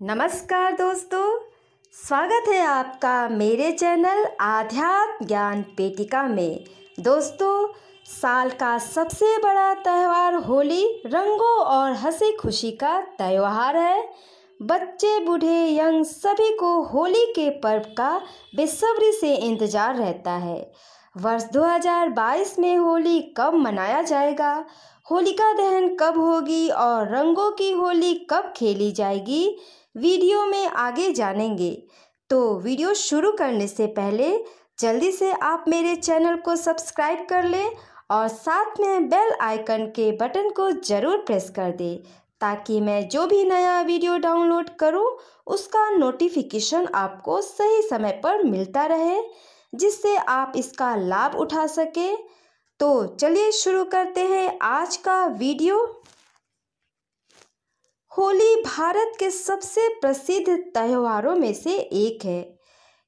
नमस्कार दोस्तों, स्वागत है आपका मेरे चैनल आध्यात्म ज्ञान पेटिका में। दोस्तों, साल का सबसे बड़ा त्यौहार होली रंगों और हंसी खुशी का त्यौहार है। बच्चे बूढ़े यंग सभी को होली के पर्व का बेसब्री से इंतजार रहता है। वर्ष 2022 में होली कब मनाया जाएगा, होलिका दहन कब होगी और रंगों की होली कब खेली जाएगी, वीडियो में आगे जानेंगे। तो वीडियो शुरू करने से पहले जल्दी से आप मेरे चैनल को सब्सक्राइब कर लें और साथ में बेल आइकन के बटन को ज़रूर प्रेस कर दें ताकि मैं जो भी नया वीडियो डाउनलोड करूं उसका नोटिफिकेशन आपको सही समय पर मिलता रहे, जिससे आप इसका लाभ उठा सकें। तो चलिए शुरू करते हैं आज का वीडियो। होली भारत के सबसे प्रसिद्ध त्योहारों में से एक है।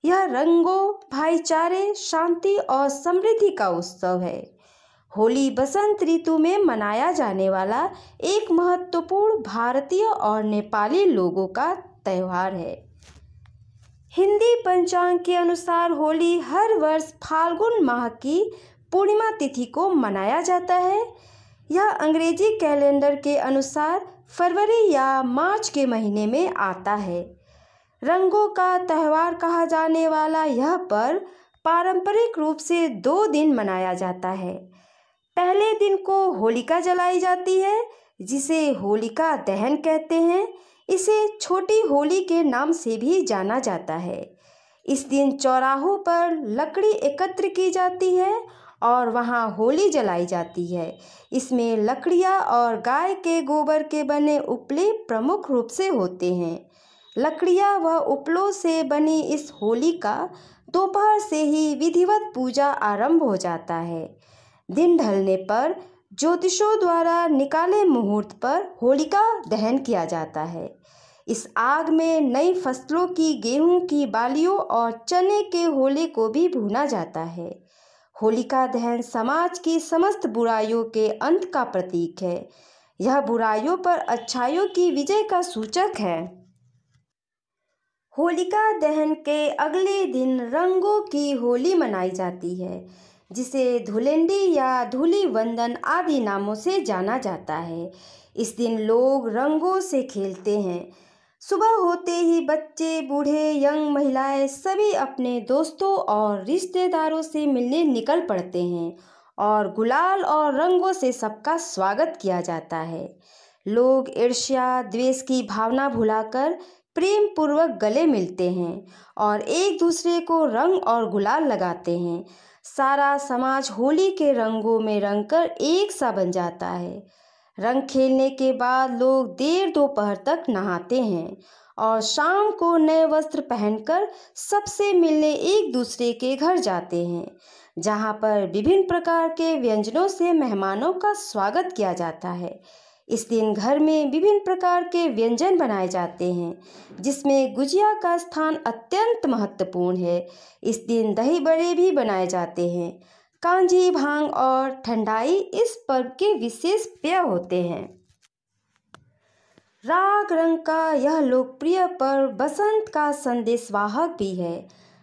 यह रंगों, भाईचारे, शांति और समृद्धि का उत्सव है। होली बसंत ऋतु में मनाया जाने वाला एक महत्वपूर्ण भारतीय और नेपाली लोगों का त्यौहार है। हिंदी पंचांग के अनुसार होली हर वर्ष फाल्गुन माह की पूर्णिमा तिथि को मनाया जाता है। यह अंग्रेजी कैलेंडर के अनुसार फरवरी या मार्च के महीने में आता है। रंगों का त्यौहार कहा जाने वाला यह पर्व पारंपरिक रूप से 2 दिन मनाया जाता है। पहले दिन को होलिका जलाई जाती है, जिसे होलिका दहन कहते हैं। इसे छोटी होली के नाम से भी जाना जाता है। इस दिन चौराहों पर लकड़ी एकत्र की जाती है और वहाँ होली जलाई जाती है। इसमें लकड़ियाँ और गाय के गोबर के बने उपले प्रमुख रूप से होते हैं। लकड़ियाँ व उपलों से बनी इस होली का दोपहर से ही विधिवत पूजा आरंभ हो जाता है। दिन ढलने पर ज्योतिषों द्वारा निकाले मुहूर्त पर होलिका दहन किया जाता है। इस आग में नई फसलों की गेहूं की बालियों और चने के होले को भी भूना जाता है। होलिका दहन समाज की समस्त बुराइयों के अंत का प्रतीक है। यह बुराइयों पर अच्छाइयों की विजय का सूचक है। होलिका दहन के अगले दिन रंगों की होली मनाई जाती है, जिसे धुलेंडी या धूली वंदन आदि नामों से जाना जाता है। इस दिन लोग रंगों से खेलते हैं। सुबह होते ही बच्चे, बूढ़े, यंग महिलाएं सभी अपने दोस्तों और रिश्तेदारों से मिलने निकल पड़ते हैं और गुलाल और रंगों से सबका स्वागत किया जाता है। लोग ईर्ष्या, द्वेष की भावना भुलाकर प्रेम पूर्वक गले मिलते हैं और एक दूसरे को रंग और गुलाल लगाते हैं। सारा समाज होली के रंगों में रंगकर एक सा बन जाता है। रंग खेलने के बाद लोग देर दोपहर तक नहाते हैं और शाम को नए वस्त्र पहनकर सबसे मिलने एक दूसरे के घर जाते हैं, जहां पर विभिन्न प्रकार के व्यंजनों से मेहमानों का स्वागत किया जाता है। इस दिन घर में विभिन्न प्रकार के व्यंजन बनाए जाते हैं, जिसमें गुजिया का स्थान अत्यंत महत्वपूर्ण है। इस दिन दही बड़े भी बनाए जाते हैं। कांजी, भांग और ठंडाई इस पर्व के विशेष पेय होते हैं। राग रंग का यह लोकप्रिय पर्व बसंत का संदेशवाहक भी है।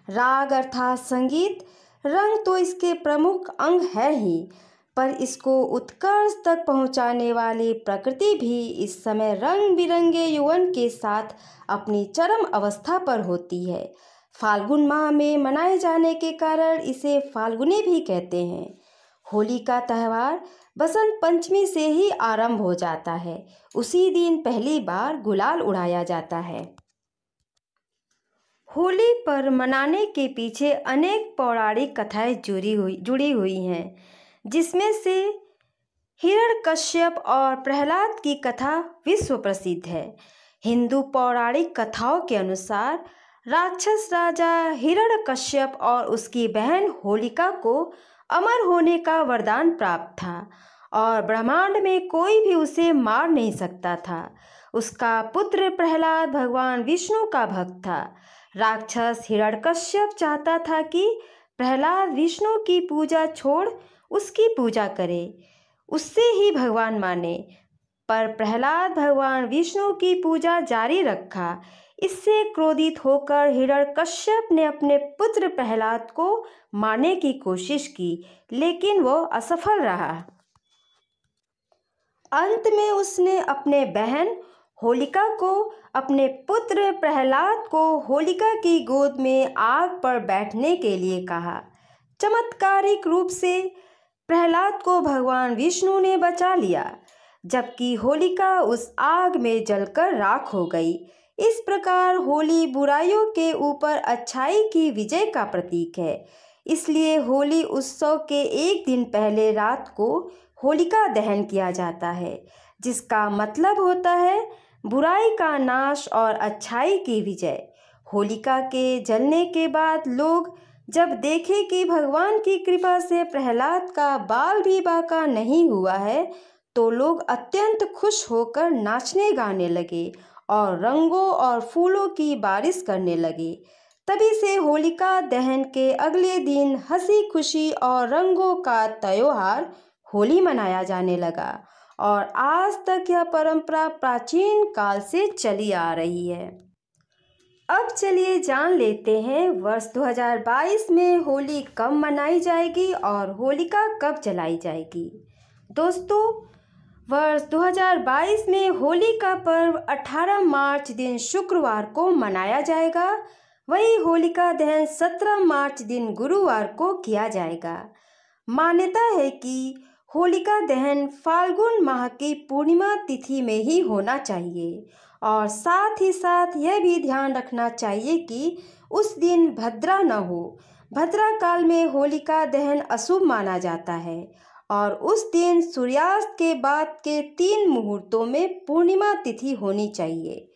राग अर्थात संगीत, रंग तो इसके प्रमुख अंग है ही, पर इसको उत्कर्ष तक पहुंचाने वाली प्रकृति भी इस समय रंग बिरंगे यौवन के साथ अपनी चरम अवस्था पर होती है। फाल्गुन माह में मनाए जाने के कारण इसे फाल्गुनी भी कहते हैं। होली का त्यौहार बसंत पंचमी से ही आरंभ हो जाता है। उसी दिन पहली बार गुलाल उड़ाया जाता है। होली पर मनाने के पीछे अनेक पौराणिक कथाएं जुड़ी हुई हैं, जिसमें से हिरण्यकश्यप और प्रहलाद की कथा विश्व प्रसिद्ध है। हिंदू पौराणिक कथाओं के अनुसार राक्षस राजा हिरण्यकश्यप और उसकी बहन होलिका को अमर होने का वरदान प्राप्त था और ब्रह्मांड में कोई भी उसे मार नहीं सकता था। उसका पुत्र प्रहलाद भगवान विष्णु का भक्त था। राक्षस हिरण्यकश्यप चाहता था कि प्रहलाद विष्णु की पूजा छोड़ उसकी पूजा करे, उससे ही भगवान माने। पर प्रहलाद भगवान विष्णु की पूजा जारी रखा। इससे क्रोधित होकर हिरण्यकश्यप ने अपने पुत्र प्रहलाद को मारने की कोशिश की, लेकिन वो असफल रहा। अंत में उसने अपने बहन होलिका को अपने पुत्र प्रहलाद को होलिका की गोद में आग पर बैठने के लिए कहा। चमत्कारिक रूप से प्रहलाद को भगवान विष्णु ने बचा लिया, जबकि होलिका उस आग में जलकर राख हो गई। इस प्रकार होली बुराइयों के ऊपर अच्छाई की विजय का प्रतीक है। इसलिए होली उत्सव के एक दिन पहले रात को होलिका दहन किया जाता है, जिसका मतलब होता है बुराई का नाश और अच्छाई की विजय। होलिका के जलने के बाद लोग जब देखे कि भगवान की कृपा से प्रहलाद का बाल भी बांका नहीं हुआ है, तो लोग अत्यंत खुश होकर नाचने गाने लगे और रंगों और फूलों की बारिश करने लगे। तभी से होलिका दहन के अगले दिन हंसी खुशी और रंगों का त्योहार होली मनाया जाने लगा और आज तक यह परंपरा प्राचीन काल से चली आ रही है। अब चलिए जान लेते हैं वर्ष 2022 में होली कब मनाई जाएगी और होलिका कब जलाई जाएगी। दोस्तों, वर्ष 2022 में होली का पर्व 18 मार्च दिन शुक्रवार को मनाया जाएगा। वही होलिका दहन 17 मार्च दिन गुरुवार को किया जाएगा। मान्यता है कि होलिका दहन फाल्गुन माह की पूर्णिमा तिथि में ही होना चाहिए और साथ ही साथ यह भी ध्यान रखना चाहिए कि उस दिन भद्रा न हो। भद्रा काल में होलिका दहन अशुभ माना जाता है और उस दिन सूर्यास्त के बाद के 3 मुहूर्तों में पूर्णिमा तिथि होनी चाहिए।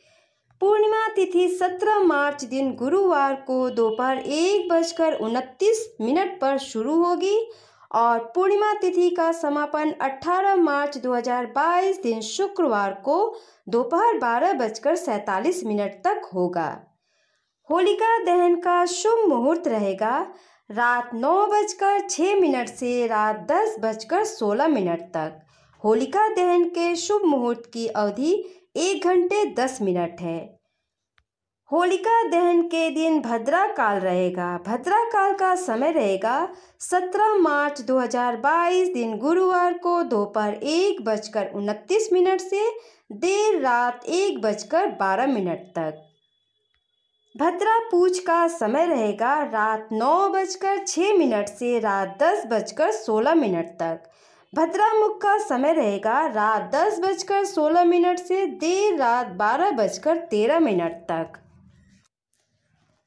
पूर्णिमा तिथि 17 मार्च दिन गुरुवार को दोपहर 1:29 पर शुरू होगी और पूर्णिमा तिथि का समापन 18 मार्च 2022 दिन शुक्रवार को दोपहर 12:47 तक होगा। होलिका दहन का शुभ मुहूर्त रहेगा रात 9:06 से रात 10:16 तक। होलिका दहन के शुभ मुहूर्त की अवधि 1 घंटे 10 मिनट है। होलिका दहन के दिन भद्रा काल रहेगा। भद्रा काल का समय रहेगा 17 मार्च 2022 दिन गुरुवार को दोपहर 1:29 से देर रात 1:12 तक। भद्रा पूज का समय रहेगा रात 9:06 से रात 10:16 तक। भद्रा मुख का समय रहेगा रात 10:16 से देर रात 12:13 तक।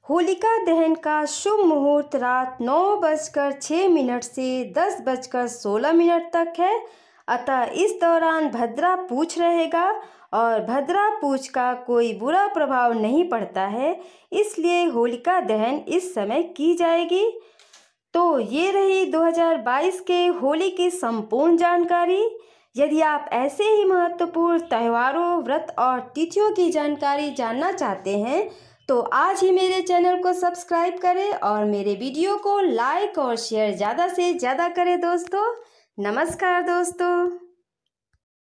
होलिका दहन का शुभ मुहूर्त रात 9:06 से 10:16 तक है। अतः इस दौरान भद्रा पूज रहेगा और भद्रा पूज का कोई बुरा प्रभाव नहीं पड़ता है, इसलिए होलिका दहन इस समय की जाएगी। तो ये रही 2022 के होली की संपूर्ण जानकारी। यदि आप ऐसे ही महत्वपूर्ण त्योहारों, व्रत और तिथियों की जानकारी जानना चाहते हैं तो आज ही मेरे चैनल को सब्सक्राइब करें और मेरे वीडियो को लाइक और शेयर ज़्यादा से ज़्यादा करें दोस्तों। नमस्कार दोस्तों।